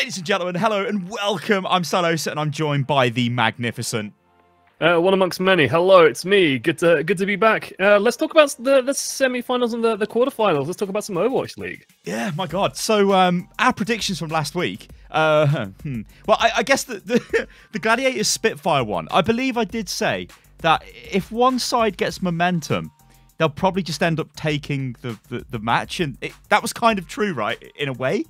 Ladies and gentlemen, hello and welcome. I'm Stylosa and I'm joined by the magnificent... one amongst many. Hello, it's me. Good to be back. Let's talk about the semi-finals and the quarterfinals. Let's talk about some Overwatch League. Yeah, my God. So, our predictions from last week. Well, I guess the Gladiators Spitfire one. I believe I did say that if one side gets momentum, they'll probably just end up taking the match, and that was kind of true, right? In a way.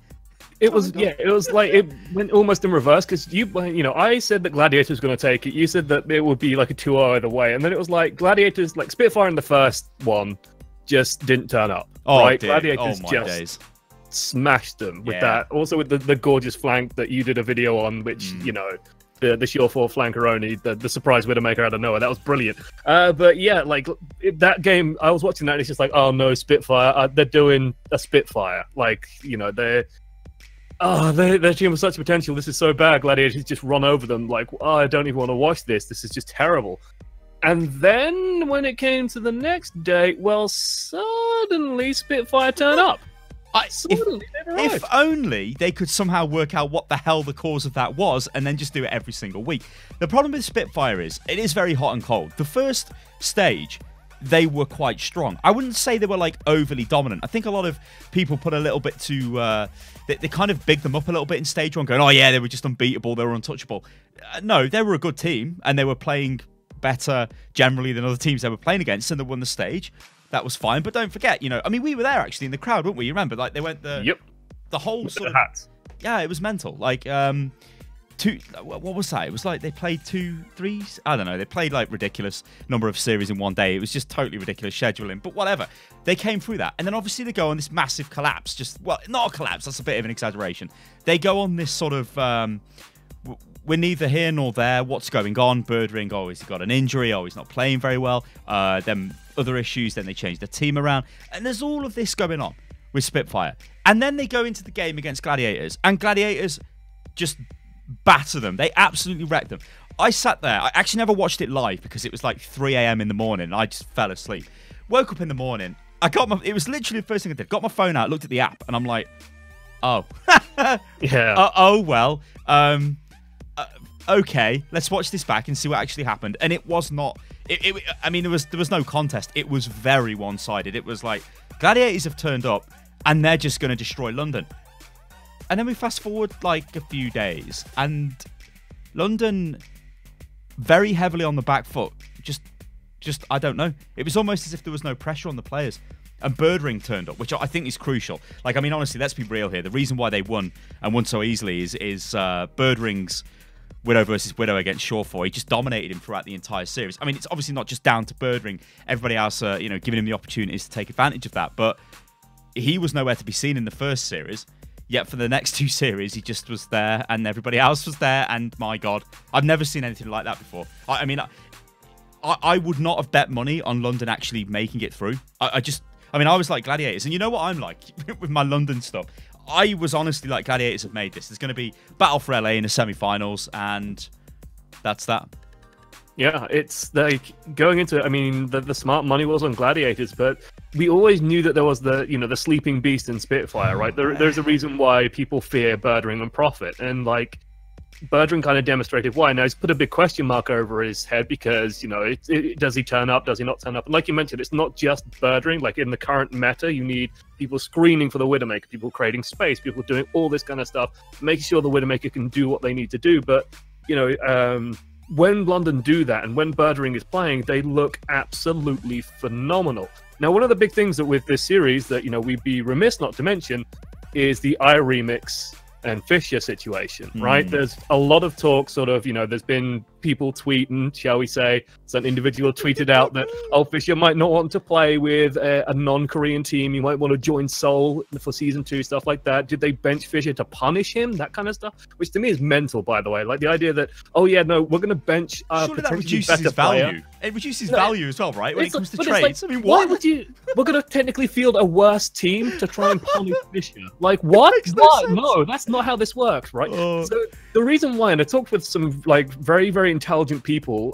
It was, yeah, it was like, it went almost in reverse, because I said that Gladiators was going to take it, you said that it would be like a 2-0 either way, and then it was like Gladiators, like Spitfire in the first one, just didn't turn up, right? Dear. Gladiators just smashed them with that, also with the gorgeous flank that you did a video on, which, you know, the Sure-4 flanker only, the surprise Widowmaker out of nowhere, that was brilliant. But yeah, like, that game, I was watching that, and it's just like, oh no, Spitfire, they're doing a Spitfire, like, you know, their team has such potential. This is so bad. Gladiators just run over them. Like, oh, I don't even want to watch this. This is just terrible. And then when it came to the next day, well, suddenly Spitfire turned up. If only they could somehow work out what the hell the cause of that was and then just do it every single week. The problem with Spitfire is it is very hot and cold. The first stage, they were quite strong. I wouldn't say they were like overly dominant. I think a lot of people put a little bit too... They kind of bigged them up a little bit in stage one, going, oh yeah, they were just unbeatable, they were untouchable. No, they were a good team, and they were playing better generally than other teams they were playing against, and they won the stage. That was fine, but don't forget, you know, I mean, we were there actually in the crowd, weren't we? You remember, like, they went the whole sort of... Hats. Yeah, it was mental. Like, what was that? It was like they played 2 3s. I don't know. They played like ridiculous number of series in one day. It was just totally ridiculous scheduling. But whatever. They came through that, and then obviously they go on this massive collapse. Well, not a collapse. That's a bit of an exaggeration. They go on this sort of we're neither here nor there. What's going on? Birdring, oh, he's got an injury. Oh, he's not playing very well. Then other issues. Then they change the team around, and there's all of this going on with Spitfire. And then they go into the game against Gladiators, and Gladiators just batter them. They absolutely wrecked them. I sat there. I actually never watched it live because it was like 3 a.m. in the morning. I just fell asleep. Woke up in the morning. It was literally the first thing I did. Got my phone out, looked at the app, and I'm like, oh. Yeah. Oh, well. Okay, let's watch this back and see what actually happened. And it was not... I mean, there was no contest. It was very one-sided. It was like, Gladiators have turned up, and they're just going to destroy London. And then we fast forward like a few days, and London very heavily on the back foot. Just I don't know. It was almost as if there was no pressure on the players. And Birdring turned up, which I think is crucial. Like, I mean, honestly, let's be real here. The reason why they won and won so easily is Birdring's Widow versus Widow against Sure-4. He just dominated him throughout the entire series. I mean, it's obviously not just down to Birdring. Everybody else, you know, giving him the opportunities to take advantage of that. But he was nowhere to be seen in the first series. Yet for the next 2 series, he just was there, and everybody else was there, and my God, I've never seen anything like that before. I mean, I would not have bet money on London actually making it through. I mean, I was like Gladiators, and you know what I'm like with my London stuff. I was honestly like, Gladiators have made this. There's going to be Battle for LA in the semi-finals, and that's that. Yeah, it's like going into it. I mean, the smart money was on Gladiators, but we always knew that there was the sleeping beast in Spitfire, right? There's a reason why people fear Birdring and Prophet, and like Birdring kind of demonstrated why. Now he's put a big question mark over his head because, you know, does he turn up? Does he not turn up? And like you mentioned, it's not just Birdring. Like in the current meta, you need people screening for the Widowmaker, people creating space, people doing all this kind of stuff, making sure the Widowmaker can do what they need to do. But you know, when London do that and when Birdring is playing, they look absolutely phenomenal. Now, one of the big things that with this series that, you know, we'd be remiss not to mention is the iRemix and Fissure situation, right? There's a lot of talk, sort of, you know, there's been people tweeting, shall we say, some individual tweeted out that, oh, Fissure might not want to play with a non-Korean team. You might want to join Seoul for Season 2, stuff like that. Did they bench Fissure to punish him? That kind of stuff, which to me is mental, by the way. Like the idea that, oh yeah, no, we're going to bench surely potentially that reduces better his value. player. It reduces value as well, right? When it comes to trades. Like, I mean, what? Why would you... We're going to technically field a worse team to try and punish Fissure. Like, what? No, that's not how this works, right? So the reason why, and I talked with some like very, very intelligent people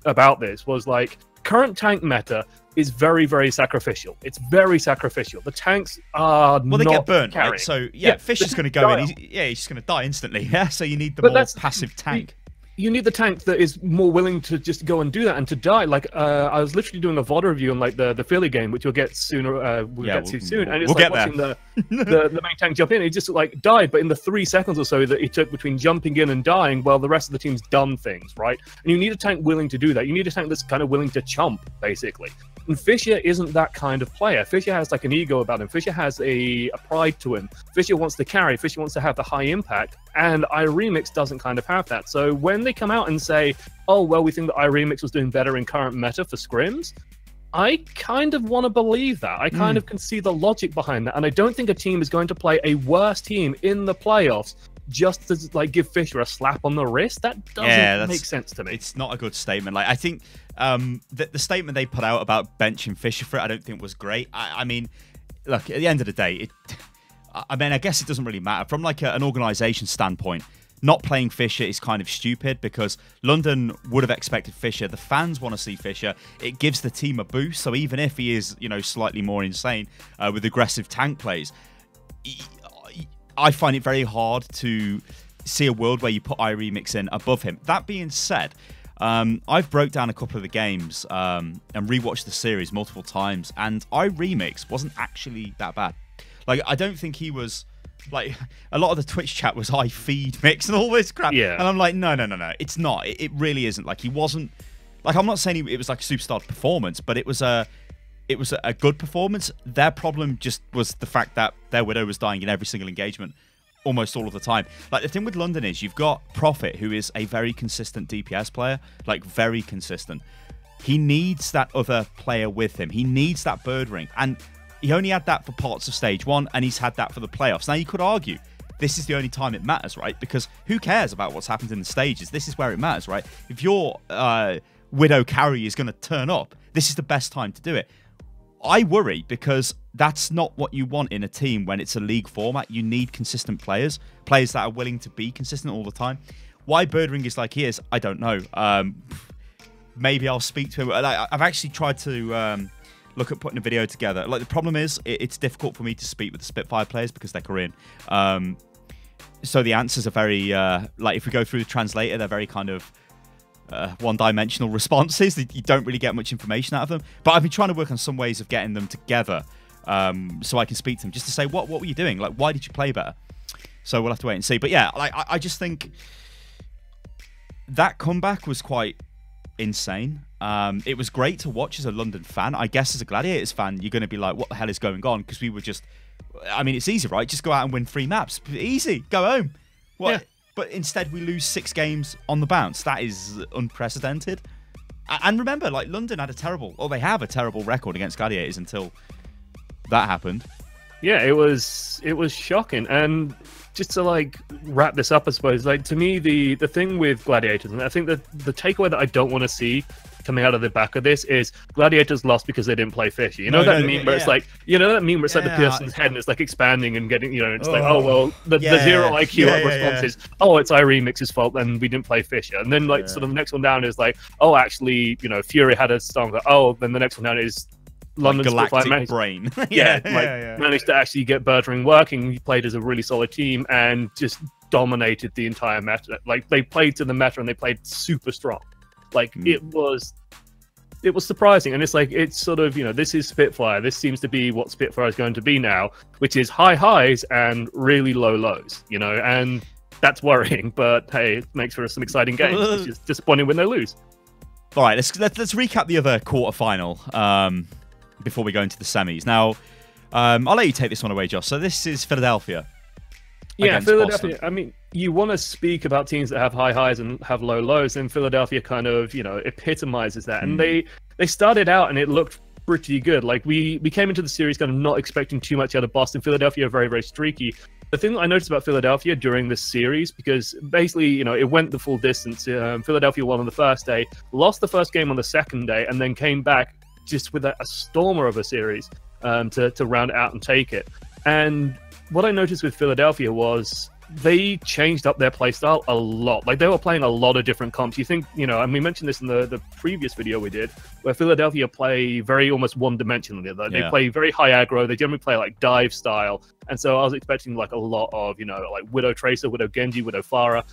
about this, was like, current tank meta is very, very sacrificial. It's very sacrificial. The tanks are well, they not get burnt, carrying. right? So yeah, Fissure's going to go in. He's just going to die instantly. Yeah, so you need the more passive tank. You need the tank that is more willing to just go and do that and to die. Like I was literally doing a VOD review on like the Philly game, which we'll get sooner. We'll get to soon. And it's like watching the main tank jump in. He just like died, but in the 3 seconds or so that he took between jumping in and dying, well, the rest of the team's done things, right? And you need a tank willing to do that. You need a tank that's kind of willing to chump, basically. And Fissure isn't that kind of player. Fissure has like an ego about him. Fissure has a pride to him. Fissure wants to carry. Fissure wants to have the high impact. And iRemix doesn't kind of have that. So when they come out and say, oh, well, we think that iRemix was doing better in current meta for scrims, I kind of want to believe that. I kind of can see the logic behind that. And I don't think a team is going to play a worse team in the playoffs just to like give Fissure a slap on the wrist. That doesn't make sense to me. It's not a good statement. Like, I think the statement they put out about benching Fissure for it, I don't think was great. I mean, look, at the end of the day, I guess it doesn't really matter. From like an organization standpoint, not playing Fissure is kind of stupid because London would have expected Fissure. The fans want to see Fissure. It gives the team a boost. So even if he is, you know, slightly more insane with aggressive tank plays, I find it very hard to see a world where you put iRemix in above him. That being said, I've broke down a couple of the games and rewatched the series multiple times, and iRemix wasn't actually that bad. Like, I don't think he was... Like, a lot of the Twitch chat was I feed mix and all this crap. Yeah. And I'm like, no, it's not. It really isn't. Like, he wasn't... Like, I'm not saying it was like a superstar performance, but it was a good performance. Their problem just was the fact that their Widow was dying in every single engagement almost all of the time. Like, the thing with London is you've got Prophet, who is a very consistent DPS player, like very consistent. He needs that other player with him. He needs that bird ring. And he only had that for parts of stage 1, and he's had that for the playoffs. Now, you could argue this is the only time it matters, right? Because who cares about what's happened in the stages? This is where it matters, right? If your Widow carry is going to turn up, this is the best time to do it. I worry because that's not what you want in a team when it's a league format. You need consistent players that are willing to be consistent all the time. Why Birdring is like he is, I don't know. Maybe I'll speak to him. I've actually tried to look at putting a video together. Like, the problem is it's difficult for me to speak with the Spitfire players because they're Korean. So the answers are very, like, if we go through the translator, they're very kind of one-dimensional responses. You don't really get much information out of them. But I've been trying to work on some ways of getting them together so I can speak to them, just to say, what were you doing? Like, why did you play better? So we'll have to wait and see. But yeah, like, I just think that comeback was quite insane. It was great to watch as a London fan. I guess as a Gladiators fan, you're going to be like, what the hell is going on? Because we were just... I mean, it's easy, right? Just go out and win 3 maps. Easy. Go home. What? Yeah. But instead, we lose 6 games on the bounce. That is unprecedented. And remember, like, London had a terrible... Or they have a terrible record against Gladiators until that happened. Yeah, it was shocking. And just to, like, wrap this up, I suppose, like, to me, the thing with Gladiators, and I think that the takeaway that I don't want to see coming out of the back of this is Gladiators lost because they didn't play Fissure. You know that meme where it's like, you know that meme where it's like the person's head and it's like expanding and getting, you know, it's like, oh, well, the zero IQ response is, oh, it's iRemix's fault and we didn't play Fissure. And then, like, sort of the next one down is like, oh, actually, you know, Fury had a song that, oh, then the next one down is London Spitfire managed, brain. managed to actually get Birdring working. He played as a really solid team and just dominated the entire meta. Like, they played to the meta and they played super strong. Like, it was surprising. And it's like, it's sort of, you know, this is Spitfire. This seems to be what Spitfire is going to be now, which is high highs and really low lows, you know, and that's worrying. But hey, it makes for some exciting games. It's just disappointing when they lose. All right, let's recap the other quarterfinal before we go into the semis. Now, I'll let you take this one away, Josh. So this is Philadelphia. Yeah, Philadelphia. Boston. I mean, you want to speak about teams that have high highs and have low lows, and Philadelphia kind of, you know, epitomizes that. And they started out and it looked pretty good. Like, we came into the series kind of not expecting too much out of Boston. Philadelphia are very, very streaky. The thing that I noticed about Philadelphia during this series, because basically, you know, it went the full distance. Philadelphia won on the first day, lost the first game on the second day, and then came back just with a stormer of a series to round it out and take it. And what I noticed with Philadelphia was they changed up their playstyle a lot. Like, they were playing a lot of different comps. You think, you know, and we mentioned this in the previous video we did, where Philadelphia play very almost one-dimensionally. They play very high aggro. They generally play like dive style. And so I was expecting like a lot of, you know, like Widow Tracer, Widow Genji, Widow Pharah,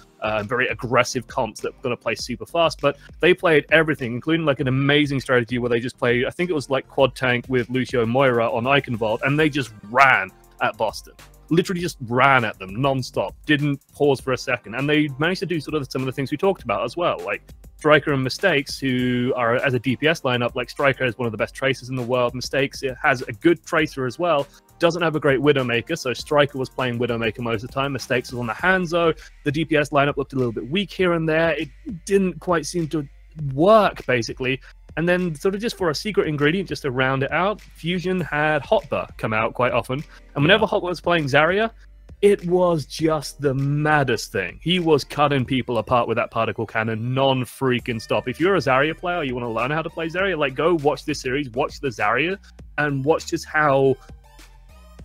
very aggressive comps that were going to play super fast. But they played everything, including like an amazing strategy where they just played, I think it was like quad tank with Lucio Moira on Eichenwald, and they just ran at Boston. Literally just ran at them non-stop, didn't pause for a second. And they managed to do sort of some of the things we talked about as well, like Striker and Mistakes, who are, as a DPS lineup, like Striker is one of the best tracers in the world. Mistakes, it has a good tracer as well, doesn't have a great Widowmaker, so Striker was playing Widowmaker most of the time. Mistakes was on the Hanzo. The DPS lineup looked a little bit weak here and there. It didn't quite seem to work, basically. And then, sort of just for a secret ingredient, just to round it out, Fusion had Hotbar come out quite often. And whenever Hotbar was playing Zarya, it was just the maddest thing. He was cutting people apart with that particle cannon non-freaking stop. If you're a Zarya player, you want to learn how to play Zarya, like, go watch this series, watch the Zarya, and watch just how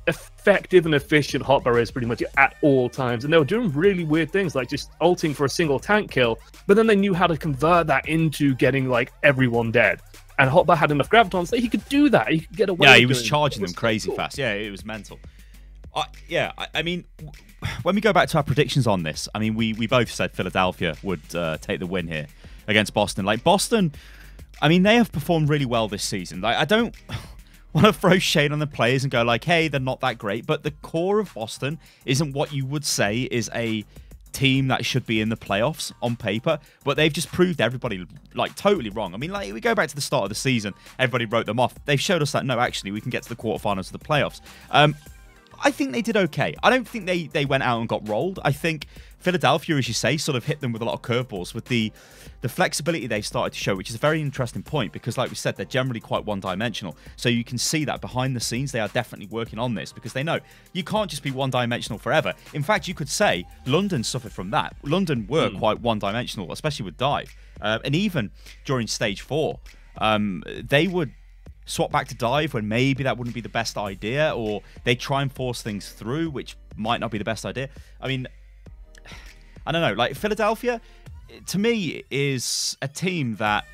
effective and efficient Hotbar is pretty much at all times. And they were doing really weird things, like just ulting for a single tank kill, but then they knew how to convert that into getting like everyone dead. And Hotbar had enough gravitons that he could do that. He could get away. Yeah, he was charging them crazy fast. Yeah, it was mental. I mean, when we go back to our predictions on this, I mean, we both said Philadelphia would take the win here against Boston. Like, Boston, I mean, they have performed really well this season. Like, I don't want to throw shade on the players and go like, hey, they're not that great, but the core of Boston isn't what you would say is a team that should be in the playoffs on paper, but they've just proved everybody like totally wrong. I mean, like, we go back to the start of the season, everybody wrote them off. They've showed us that no, actually, we can get to the quarterfinals of the playoffs. I think they did okay. I don't think they went out and got rolled. I think Philadelphia, as you say, sort of hit them with a lot of curveballs with the flexibility they've started to show, which is a very interesting point because, like we said, they're generally quite one-dimensional. So you can see that behind the scenes, they are definitely working on this because they know you can't just be one-dimensional forever. In fact, you could say London suffered from that. London were quite one-dimensional, especially with dive. And even during stage 4, they would swap back to dive when maybe that wouldn't be the best idea, or they try and force things through, which might not be the best idea. I mean, I don't know. Like, Philadelphia, to me, is a team that,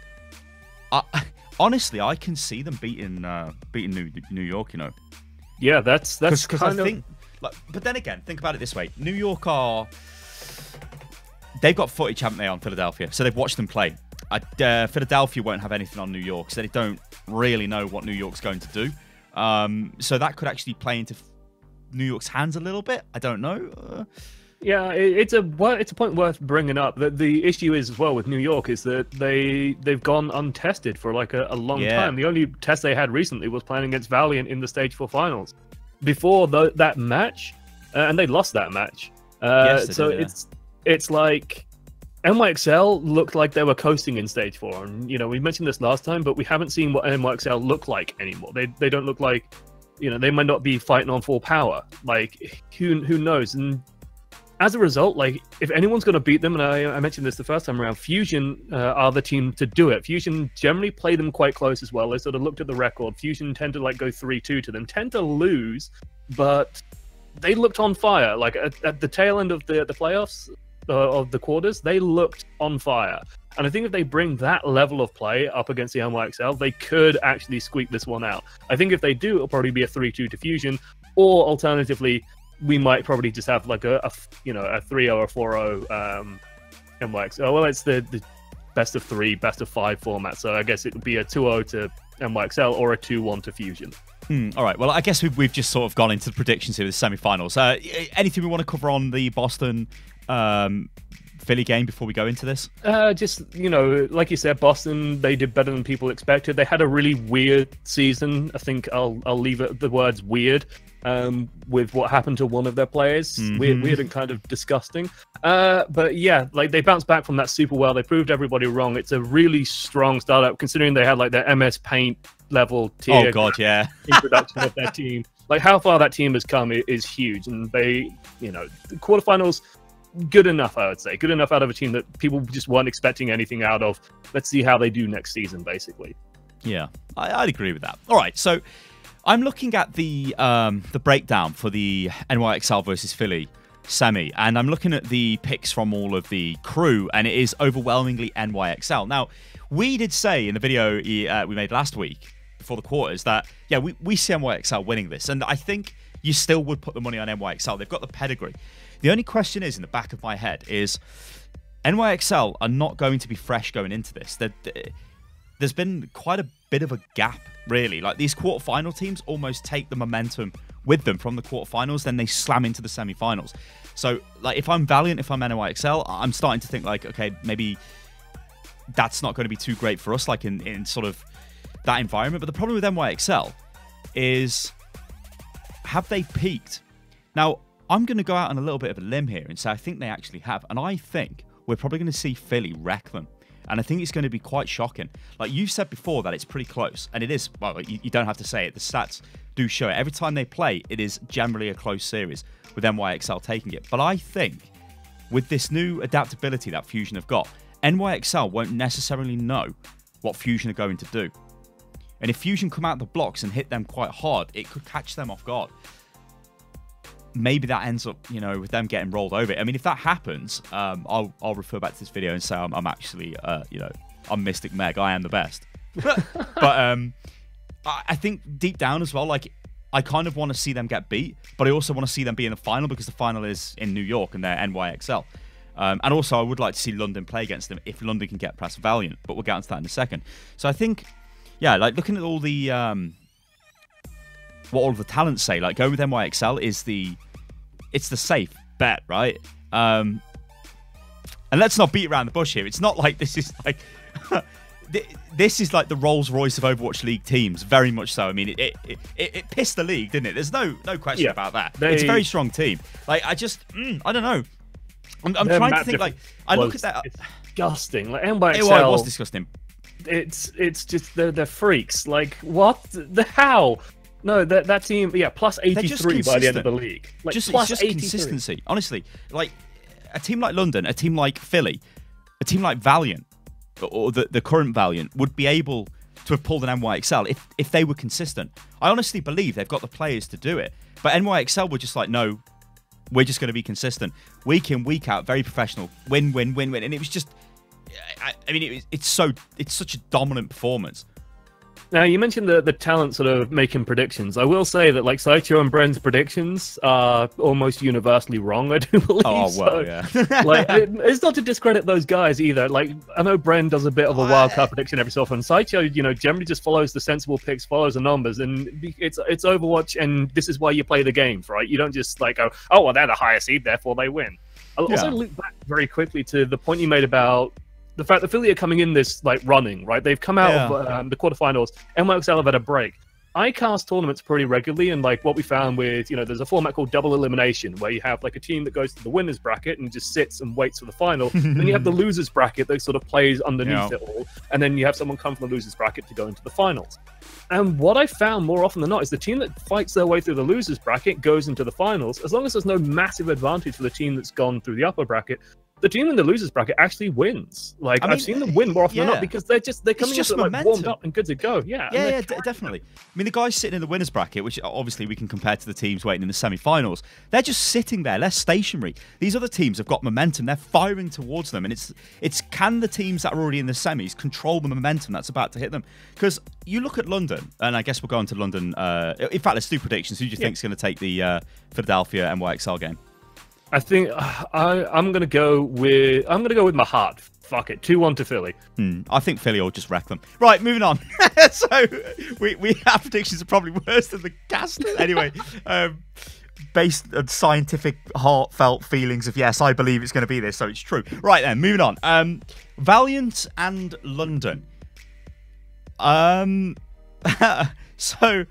honestly, I can see them beating New York. You know. Yeah, that's kind of. Think, like, but then again, think about it this way: New York they've got footage, haven't they, on Philadelphia? So they've watched them play. Philadelphia won't have anything on New York, so they don't really know what New York's going to do. So that could actually play into New York's hands a little bit. I don't know. Yeah, it's a point worth bringing up. That the issue is as well with New York is that they've gone untested for like a long time. The only test they had recently was playing against Valiant in the Stage 4 finals. Before that match, and they lost that match. Yes, so did, it's like NYXL looked like they were coasting in Stage 4, and you know, we mentioned this last time, but we haven't seen what NYXL look like anymore. They don't look like, you know, they might not be fighting on full power. Like, who knows? And as a result, like, if anyone's going to beat them, and I mentioned this the first time around, Fusion are the team to do it. Fusion generally play them quite close as well. They sort of looked at the record. Fusion tend to like go 3-2 to them, tend to lose, but they looked on fire. Like at the tail end of the playoffs, of the quarters, they looked on fire. And I think if they bring that level of play up against the NYXL, they could actually squeak this one out. I think if they do, it'll probably be a 3-2 to Fusion, or alternatively, we might probably just have like a 3-0 or 4-0 NYXL. Well, it's the best of 3, best of 5 format, so I guess it would be a 2-0 to NYXL or a 2-1 to Fusion. All right, well, I guess we've just sort of gone into the predictions here with the semi-finals. Anything we want to cover on the Boston Philly game before we go into this? Just, you know, like you said, Boston, they did better than people expected. They had a really weird season. I think I'll leave it the words weird with what happened to one of their players. Weird and kind of disgusting. But yeah, like, they bounced back from that super well. They proved everybody wrong. It's a really strong startup considering they had like their MS Paint level tier. Oh god, yeah. Introduction of their team. Like, how far that team has come is huge, and they, you know, the quarterfinals, good enough, I would say. Good enough out of a team that people just weren't expecting anything out of. Let's see how they do next season, basically. Yeah, I'd agree with that. All right, so I'm looking at the breakdown for the NYXL versus Philly semi, and I'm looking at the picks from all of the crew, and it is overwhelmingly NYXL. Now, we did say in the video we made last week before the quarters that, yeah, we see NYXL winning this, and I think you still would put the money on NYXL. They've got the pedigree. The only question is, in the back of my head, is NYXL are not going to be fresh going into this. There's been quite a bit of a gap, really. Like, these quarterfinal teams almost take the momentum with them from the quarterfinals, then they slam into the semi-finals. So, like, if I'm Valiant, if I'm NYXL, I'm starting to think, like, okay, maybe that's not going to be too great for us, like, in sort of that environment. But the problem with NYXL is, have they peaked? Now, I'm going to go out on a little bit of a limb here and say I think they actually have. And I think we're probably going to see Philly wreck them. And I think it's going to be quite shocking. Like, you said before that it's pretty close. And it is. Well, you don't have to say it. The stats do show it. Every time they play, it is generally a close series with NYXL taking it. But I think with this new adaptability that Fusion have got, NYXL won't necessarily know what Fusion are going to do. And if Fusion come out the blocks and hit them quite hard, it could catch them off guard. Maybe that ends up, you know, with them getting rolled over. I mean, if that happens, I'll refer back to this video and say I'm actually, you know, I'm Mystic Meg. I am the best. But I think deep down as well, like, I kind of want to see them get beat, but I also want to see them be in the final because the final is in New York and they're NYXL. And also, I would like to see London play against them if London can get past Valiant, but we'll get into that in a second. So I think, yeah, like, looking at all the what all of the talents say, like, going with NYXL is it's the safe bet, right? And let's not beat around the bush here. It's not like this is like this is like the Rolls Royce of Overwatch League teams, very much so. I mean, it pissed the league, didn't it? There's no question about that. It's a very strong team. Like, I just I don't know. I'm trying to think. Like, I look at that. It's disgusting. Like, NYXL. It was disgusting. It's just they're freaks. Like, what the how? No, that team, yeah, plus 83 by the end of the league. Like, plus just 83. Consistency. Honestly, like, a team like London, a team like Philly, a team like Valiant, or the current Valiant, would be able to have pulled an NYXL if they were consistent. I honestly believe they've got the players to do it. But NYXL were just like, no, we're just going to be consistent. Week in, week out, very professional. Win, win, win, win. And it was just, I mean, it's such a dominant performance. Now, you mentioned the talent sort of making predictions. I will say that, like, Saicho and Bren's predictions are almost universally wrong, I do believe. Oh, well, so, yeah. Like, it's not to discredit those guys either. Like, I know Bren does a bit of a wild card prediction every so often. Saicho, you know, generally just follows the sensible picks, follows the numbers, and it's Overwatch, and this is why you play the games, right? You don't just, like, go, oh, well, they're the higher seed, therefore they win. I'll also loop back very quickly to the point you made about the fact that Philly are coming in this, like, running, right? They've come out of the quarterfinals. NYXL have had a break. I cast tournaments pretty regularly, and, like, what we found with, you know, there's a format called double elimination, where you have, like, a team that goes to the winner's bracket and just sits and waits for the final. Then you have the loser's bracket that sort of plays underneath it all, and then you have someone come from the loser's bracket to go into the finals. And what I found more often than not is the team that fights their way through the loser's bracket goes into the finals. As long as there's no massive advantage for the team that's gone through the upper bracket, the team in the losers bracket actually wins. Like, I've seen them win more often than not because they're coming in like warmed up and good to go. Yeah, definitely. I mean, the guys sitting in the winners bracket, which obviously we can compare to the teams waiting in the semi-finals, they're just sitting there. They're stationary. These other teams have got momentum. They're firing towards them, and it's can the teams that are already in the semis control the momentum that's about to hit them? Because you look at London, and I guess we'll go on to London. In fact, let's do predictions. Who do you think is going to take the Philadelphia NYXL game? I think I'm gonna go with my heart. Fuck it, 2-1 to Philly. I think Philly will just wreck them. Right, moving on. So we have predictions are probably worse than the cast. Anyway, based on scientific, heartfelt feelings of yes, I believe it's going to be this, so it's true. Right then, moving on. Valiant and London. So,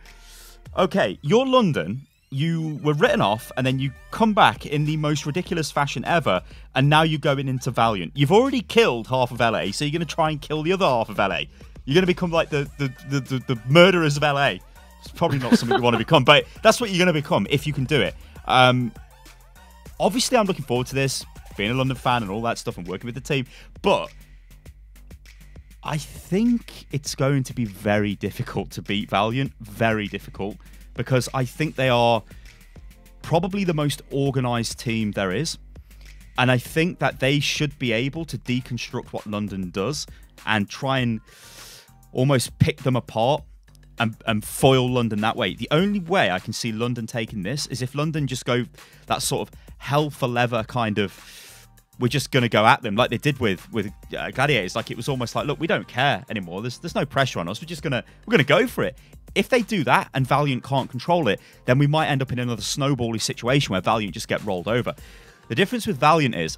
okay, you're London. You were written off, and then you come back in the most ridiculous fashion ever, and now you're going into Valiant. You've already killed half of LA, so you're going to try and kill the other half of LA. You're going to become like the murderers of LA. It's probably not something you want to become, but that's what you're going to become if you can do it. Obviously, I'm looking forward to this, being a London fan and all that stuff and working with the team, but I think it's going to be very difficult to beat Valiant. Very difficult. Because I think they are probably the most organized team there is. And I think that they should be able to deconstruct what London does and try and almost pick them apart and foil London that way. The only way I can see London taking this is if London just go that sort of hell for leather kind of, we're just going to go at them like they did with Gladiators. Like, it was almost like, look, we don't care anymore. There's no pressure on us. We're going to go for it. If they do that and Valiant can't control it, then we might end up in another snowbally situation where Valiant just get rolled over. The difference with Valiant is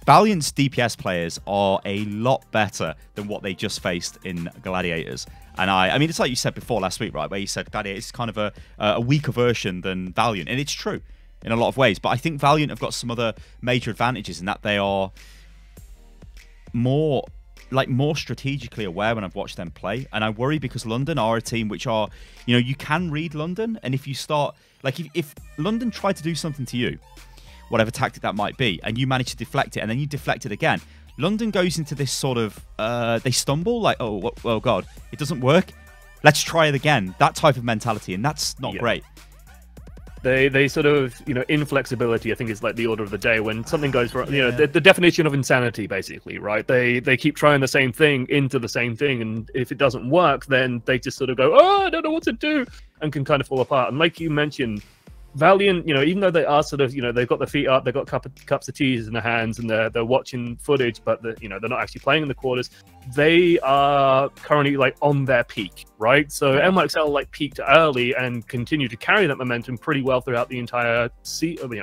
Valiant's DPS players are a lot better than what they just faced in Gladiators. And I mean, it's like you said before last week, right, where you said Gladiators is kind of a weaker version than Valiant. And it's true in a lot of ways. But I think Valiant have got some other major advantages in that they are more strategically aware when I've watched them play. And I worry because London are a team which are, you know, you can read London. And if you start, like, if London tried to do something to you, whatever tactic that might be, and you manage to deflect it, and then you deflect it again, London goes into this sort of, they stumble, like, oh God, it doesn't work. Let's try it again. That type of mentality, and that's not great. They sort of, you know, inflexibility, I think, is like the order of the day. When something goes wrong, you know, the definition of insanity, basically, right? They keep trying the same thing into the same thing, and if it doesn't work, then they just sort of go, oh, I don't know what to do, and can kind of fall apart. And like you mentioned, Valiant, you know, even though they are sort of, you know, they've got their feet up, they've got cups of teas in their hands, and they're watching footage, but you know, they're not actually playing in the quarters. They are currently like on their peak, right? So NYXL like peaked early and continue to carry that momentum pretty well throughout the entire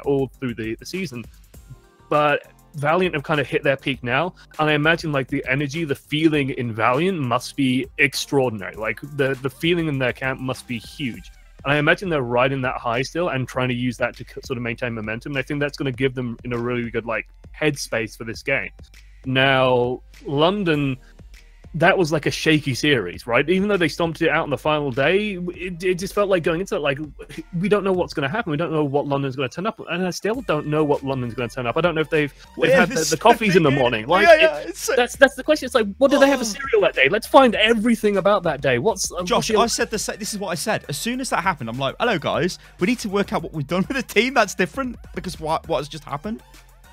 all through the season. But Valiant have kind of hit their peak now, and I imagine like the energy, the feeling in Valiant must be extraordinary. Like the feeling in their camp must be huge. And I imagine they're riding that high still and trying to use that to sort of maintain momentum. And I think that's going to give them in a really good like headspace for this game. Now, London, that was like a shaky series, right? Even though they stomped it out on the final day, it just felt like going into it like, we don't know what's going to happen. We don't know what London's going to turn up. And I still don't know what London's going to turn up. I don't know if they've had the coffees in the morning. Like, that's the question. It's like, what did they have a cereal that day? Let's find everything about that day. Josh, I said this is what I said. As soon as that happened, I'm like, hello, guys. We need to work out what we've done with the team that's different because what has just happened?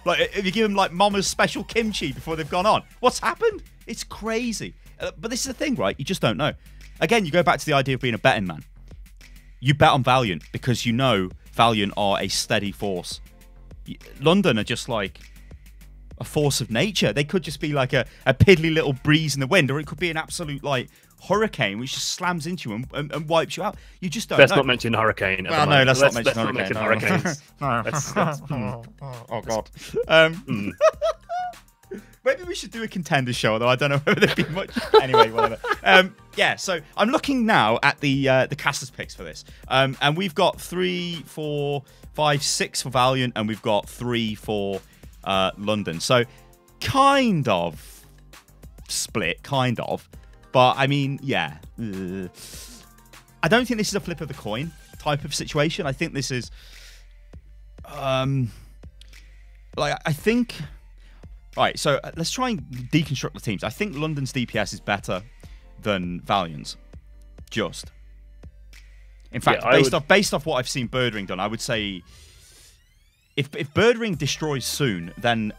Like, if you give them like Mama's special kimchi before they've gone on, what's happened? It's crazy. But this is the thing, right? You just don't know. Again, you go back to the idea of being a betting man. You bet on Valiant because you know Valiant are a steady force. London are just like a force of nature. They could just be like a piddly little breeze in the wind, or it could be an absolute like hurricane which just slams into you and wipes you out. You just don't know. Let's not mention hurricane. No, let's not mention hurricanes. Oh, God. Maybe we should do a contender show, although I don't know whether there'd be much. Anyway, whatever. Yeah, so I'm looking now at the casters picks for this. And we've got 3, 4, 5, 6 for Valiant, and we've got 3 for London. So kind of split, kind of. But I mean, yeah. I don't think this is a flip of the coin type of situation. I think this is like, I think. Right, so let's try and deconstruct the teams. I think London's DPS is better than Valiant's. Just. In fact, based off what I've seen Birdring done, I would say if Birdring destroys soon, then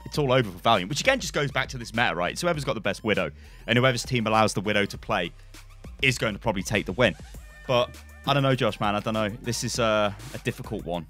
it's all over for Valiant. Which again just goes back to this meta, right? It's whoever's got the best Widow, and whoever's team allows the Widow to play is going to probably take the win. But I don't know, Josh, man. I don't know. This is a difficult one.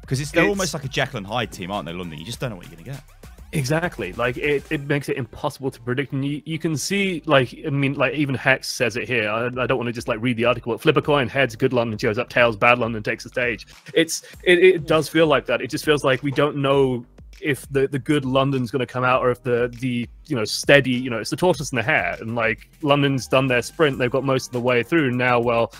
Because they're almost like a Jekyll and Hyde team, aren't they, London? You just don't know what you're going to get. Exactly. Like, it makes it impossible to predict. And you can see, like, I mean, like, even Hex says it here. I don't want to just, like, read the article. But flip a coin, heads, good London shows up, tails, bad London takes the stage. It does feel like that. It just feels like we don't know if the good London's going to come out, or if the you know, steady, you know, it's the tortoise and the hare. And, like, London's done their sprint. They've got most of the way through. Now, well,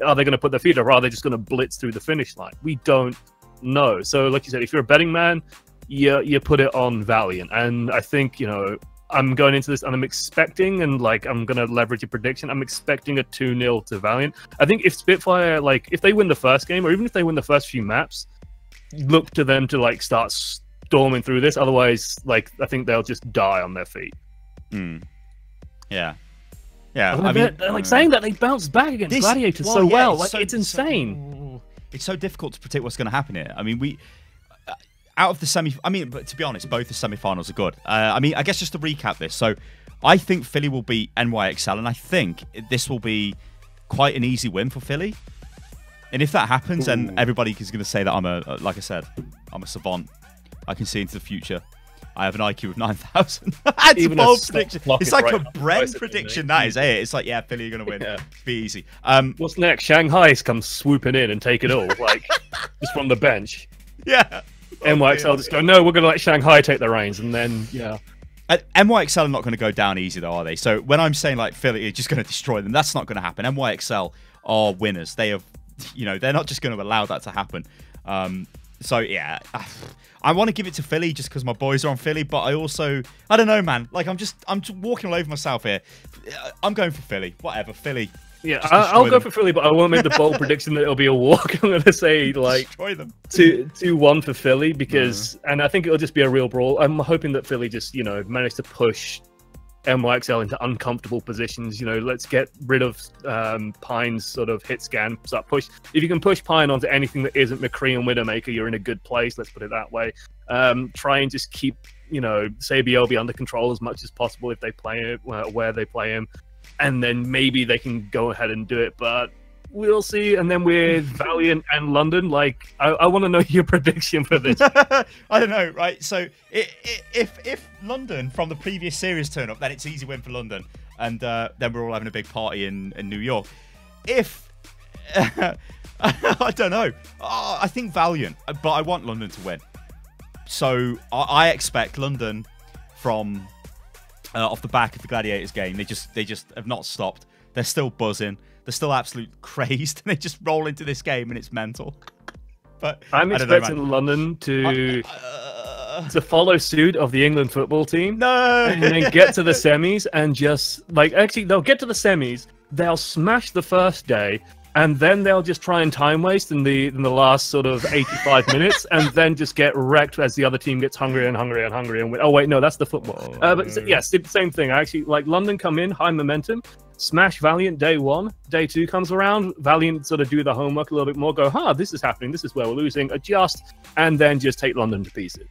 are they going to put their feet up, or are they just going to blitz through the finish line? We don't know. So like you said, if you're a betting man, you put it on Valiant. And I think, you know, I'm going into this and I'm expecting, and like I'm going to leverage a prediction, I'm expecting a 2-0 to Valiant. I think if Spitfire, like if they win the first game, or even if they win the first few maps, look to them to like start storming through this. Otherwise, like I think they'll just die on their feet. Yeah. Yeah, I mean, they're like saying that they bounced back against Gladiators so well. Like, it's insane. It's so difficult to predict what's going to happen here. I mean, out of the but to be honest, both the semi-finals are good. I mean, I guess just to recap this. So, I think Philly will beat NYXL, and I think this will be quite an easy win for Philly. And if that happens, then everybody is going to say that like I said, I'm a savant. I can see into the future. I have an IQ of 9,000. It's a bold prediction. It's like a Bren prediction. That is it. It's like, yeah, Philly are going to win. Yeah. Be easy. What's next? Shanghai comes swooping in and take it all, like just from the bench. Yeah. NYXL just go, no, we're going to let Shanghai take the reins, and then NYXL are not going to go down easy though, are they? So when I'm saying like Philly are just going to destroy them, that's not going to happen. NYXL are winners. They have, they're not just going to allow that to happen. So yeah, I want to give it to Philly just because my boys are on Philly, but I don't know, man. Like I'm just walking all over myself here. I'm going for Philly. Whatever, Philly. Yeah, I'll go for Philly, but I won't make the bold prediction that it'll be a walk. I'm going to say like destroy them. 2-1 for Philly because, and I think it'll just be a real brawl. I'm hoping that Philly just managed to push NYXL into uncomfortable positions. Let's get rid of Pine's sort of hit scan. Start push. If you can push Pine onto anything that isn't McCree and Widowmaker, you're in a good place. Let's put it that way. Try and just keep Sabiobi under control as much as possible if they play it where they play him, and then maybe they can go ahead and do it. But we'll see. And then with Valiant and London, like I want to know your prediction for this. I don't know, right? So if London from the previous series turn up, then it's easy win for London, and then we're all having a big party in New York. If I don't know, I think Valiant, but I want London to win. So I expect London from off the back of the Gladiators game. They just have not stopped. They're still buzzing. They're still absolute crazed. They just roll into this game and it's mental. But I'm expecting London to follow suit of the England football team. No, and then get to the semis and just they'll get to the semis. They'll smash the first day. And then they'll just try and time waste in the last sort of 85 minutes, and then just get wrecked as the other team gets hungrier and hungrier and hungrier. And oh wait, no, that's the football. But yes, same thing. I actually like London come in high momentum, smash Valiant day 1, day 2 comes around. Valiant sort of do the homework a little bit more, go, this is happening, this is where we're losing, adjust, and then just take London to pieces.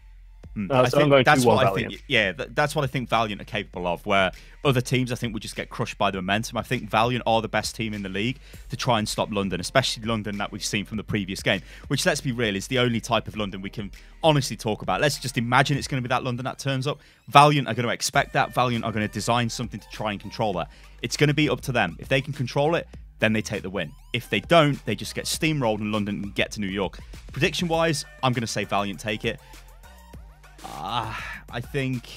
So I'm going that's what I Valiant. think. Yeah, that's what I think Valiant are capable of. Where other teams, I think, would just get crushed by the momentum. I think Valiant are the best team in the league to try and stop London, especially London that we've seen from the previous game. Which, let's be real, is the only type of London we can honestly talk about. Let's just imagine it's going to be that London that turns up. Valiant are going to expect that. Valiant are going to design something to try and control that. It's going to be up to them. If they can control it, then they take the win. If they don't, they just get steamrolled in London and get to New York. Prediction-wise, I'm going to say Valiant take it. I think,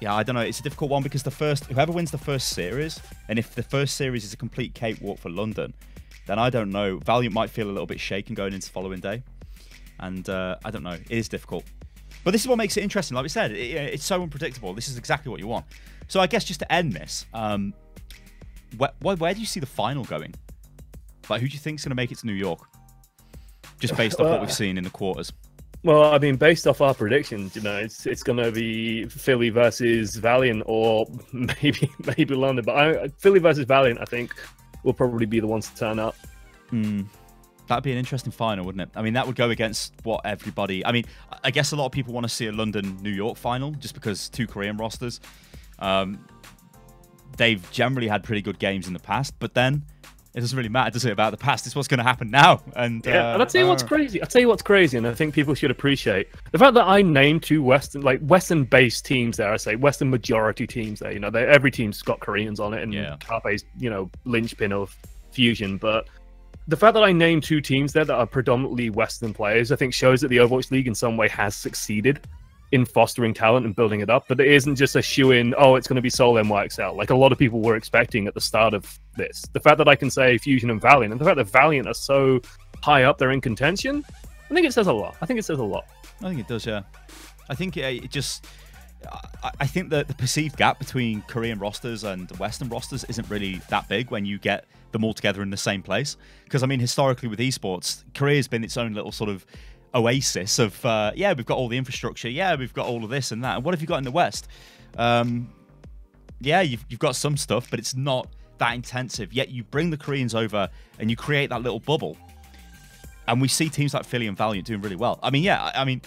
I don't know. It's a difficult one because whoever wins the first series, and if the first series is a complete cakewalk for London, then I don't know. Valiant might feel a little bit shaken going into the following day, and I don't know. It is difficult, but this is what makes it interesting. Like we said, it's so unpredictable. This is exactly what you want. So I guess just to end this, where do you see the final going? Like, who do you think is going to make it to New York? Just based off what we've seen in the quarters. Well, I mean, based off our predictions, it's going to be Philly versus Valiant, or maybe London. But Philly versus Valiant, I think, will probably be the ones to turn up. That'd be an interesting final, wouldn't it? I mean, that would go against what everybody. I mean, I guess a lot of people want to see a London-New York final, just because 2 Korean rosters. They've generally had pretty good games in the past, but then it doesn't really matter, does it, about the past? It's what's going to happen now. And and I'll tell you what's crazy. And I think people should appreciate the fact that I named 2 Western-based teams there. I say Western majority teams there. Every team's got Koreans on it, and Carpe's linchpin of Fusion. But the fact that I named 2 teams there that are predominantly Western players, I think shows that the Overwatch League in some way has succeeded in fostering talent and building it up. But it isn't just a shoe-in, it's going to be Seoul NYXL, like a lot of people were expecting at the start of this. The fact that I can say Fusion and Valiant, and the fact that Valiant are so high up there in contention, I think it says a lot. I think it does, yeah. I think it just... I think that the perceived gap between Korean rosters and Western rosters isn't really that big when you get them all together in the same place. Because, I mean, historically with esports, Korea's been its own little sort of oasis of we've got all the infrastructure, we've got all of this and that, and what have you got in the West? yeah, you've got some stuff, but it's not that intensive. Yet you bring the Koreans over and you create that little bubble. And we see teams like Philly and Valiant doing really well. I mean, yeah, I mean,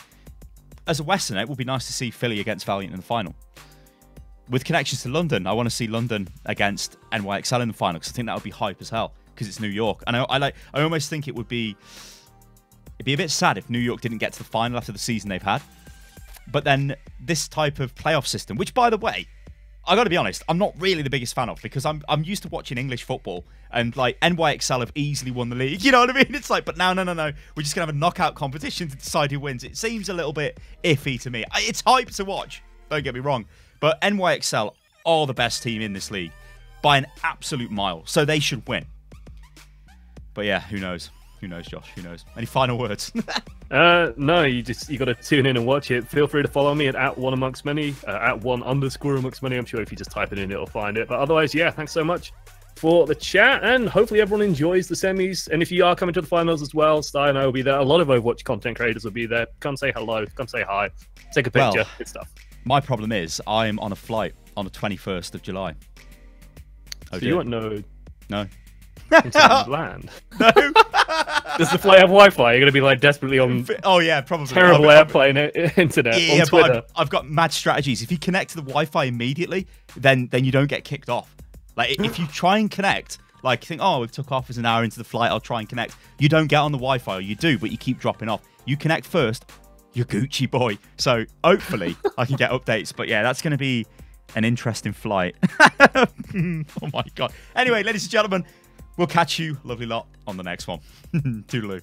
as a Westerner, it would be nice to see Philly against Valiant in the final. With connections to London, I want to see London against NYXL in the final because I think that would be hype as hell because it's New York. And I almost think it'd be a bit sad if New York didn't get to the final after the season they've had. But then this type of playoff system, which by the way, I got to be honest, I'm not really the biggest fan of because I'm used to watching English football and like NYXL have easily won the league. You know what I mean? It's like, but no. We're just going to have a knockout competition to decide who wins. It seems a little bit iffy to me. It's hype to watch. Don't get me wrong. But NYXL are the best team in this league by an absolute mile. So they should win. But yeah, who knows? Who knows, Josh? Who knows? Any final words? No, you got to tune in and watch it. Feel free to follow me at one amongst many, at @1_amongst_many. I'm sure if you just type it in, it'll find it. But otherwise, yeah, thanks so much for the chat, and hopefully everyone enjoys the semis. And if you are coming to the finals as well, Sty and I will be there. A lot of Overwatch content creators will be there. Come say hello. Come say hi. Take a picture. Well, good stuff. My problem is I'm on a flight on the 21st of July. Oh, so you won't know? No. Land. No. Does the flight have Wi-Fi? You're going to be like desperately on. Oh yeah, probably terrible airplane internet yeah, on Twitter. But I've got mad strategies. If you connect to the Wi-Fi immediately, then you don't get kicked off. Like if you try and connect, like you think, oh, we took off as an hour into the flight, I'll try and connect. You don't get on the Wi-Fi, or you do, but you keep dropping off. You connect first, you're Gucci boy. So hopefully I can get updates. But yeah, that's going to be an interesting flight. Oh my god. Anyway, ladies and gentlemen. We'll catch you, lovely lot, on the next one. Toodaloo.